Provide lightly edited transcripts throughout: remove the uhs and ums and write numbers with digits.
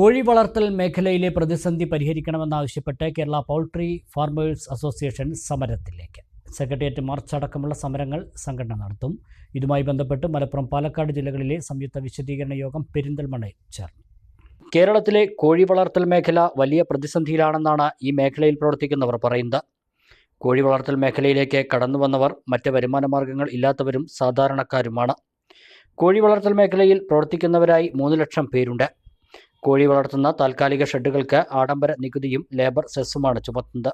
കോഴി വളർത്തൽ മേഖലയിലെ പ്രതിസന്ധി പരിഹരിക്കണമെന്നാവശ്യപ്പെട്ട് കേരള പൗൾട്രി ഫാർമേഴ്സ് അസോസിയേഷൻ സമരത്തിലേക്ക്. സെക്രട്ടേറിയറ്റ് മാർച്ച് അടക്കമുള്ള സമരങ്ങൾ സംഘടന നടത്തും. ഇതുമായി ബന്ധപ്പെട്ട് മലപ്പുറം, പാലക്കാട് ജില്ലകളിലെ സംയുക്ത വിശദീകരണ യോഗം പെരിന്തൽമണ്ണയിൽ ചേർന്നു. കേരളത്തിലെ കോഴി വളർത്തൽ മേഖല വലിയ പ്രതിസന്ധിയിലാണെന്നാണ് ഈ മേഖലയിൽ പ്രവർത്തിക്കുന്നവർ പറയുന്നത്. കോഴി വളർത്തൽ മേഖലയിലേക്ക് കടന്നുവന്നവർ മറ്റ് വരുമാന മാർഗങ്ങൾ ഇല്ലാത്തവരും സാധാരണക്കാരുമാണ്. കോഴി വളർത്തൽ മേഖലയിൽ പ്രവർത്തിക്കുന്നവരായി 3 ലക്ഷം പേരുണ്ട്. കോഴി വളർത്തുന്ന താൽക്കാലിക ഷെഡുകൾക്ക് ആഡംബര നികുതിയും ലേബർ സെസ്സുമാണ് ചുമത്തുന്നത്.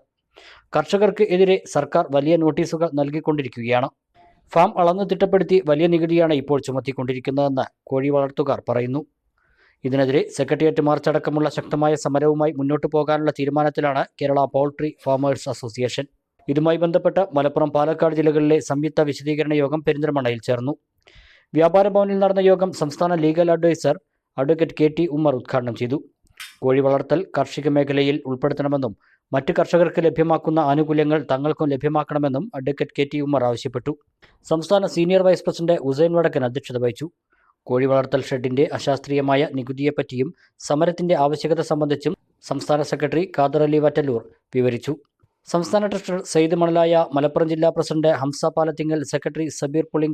കർഷകർക്ക് എതിരെ സർക്കാർ വലിയ നോട്ടീസുകൾ നൽകിക്കൊണ്ടിരിക്കുകയാണ്. ഫാം അളന്നു തിട്ടപ്പെടുത്തി വലിയ നികുതിയാണ് ഇപ്പോൾ ചുമത്തിക്കൊണ്ടിരിക്കുന്നതെന്ന് കോഴി വളർത്തുകാർ പറയുന്നു. ഇതിനെതിരെ സെക്രട്ടേറിയറ്റ് മാർച്ച് അടക്കമുള്ള ശക്തമായ സമരവുമായി മുന്നോട്ടു പോകാനുള്ള തീരുമാനത്തിലാണ് കേരള പൗൾട്രി ഫാമേഴ്സ് അസോസിയേഷൻ. ഇതുമായി ബന്ധപ്പെട്ട് മലപ്പുറം, പാലക്കാട് ജില്ലകളിലെ സംയുക്ത വിശദീകരണ യോഗം പെരിന്തൽമണ്ണയിൽ ചേർന്നു. വ്യാപാര ഭവനിൽ നടന്ന യോഗം സംസ്ഥാന legal advisor advocate KT Ummer ഉദ്ഘാടനം ചെയ്തു. കോഴി വളർത്തൽ കാർഷിക മേഖലയിൽ ഉൾപ്പെടുത്തണമെന്നും മറ്റ് കർഷകർക്ക് ലഭ്യമാക്കുന്ന ആനുകൂല്യങ്ങൾ തങ്ങൾക്കും ലഭ്യമാക്കണമെന്നും അഡ്വക്കേറ്റ് KT ഉമ്മർ ആവശ്യപ്പെട്ടു. സംസ്ഥാന സീനിയർ വൈസ് പ്രസിഡന്റ് ഉസൈൻ വടക്കൻ അധ്യക്ഷത വഹിച്ചു. കോഴി വളർത്തൽ ഷെഡിന്റെ അശാസ്ത്രീയമായ നികുതിയെപ്പറ്റിയും സമരത്തിന്റെ ആവശ്യകത സംബന്ധിച്ചും സംസ്ഥാന സെക്രട്ടറി ഖാദർ അലി വറ്റലൂർ വിവരിച്ചു. സംസ്ഥാന ട്രഷറർ സെയ്ദ് മണലായ, മലപ്പുറം ജില്ലാ പ്രസിഡന്റ് ഹംസ പാലത്തിങ്ങൽ, സെക്രട്ടറി സബീർ പുളിങ്ക,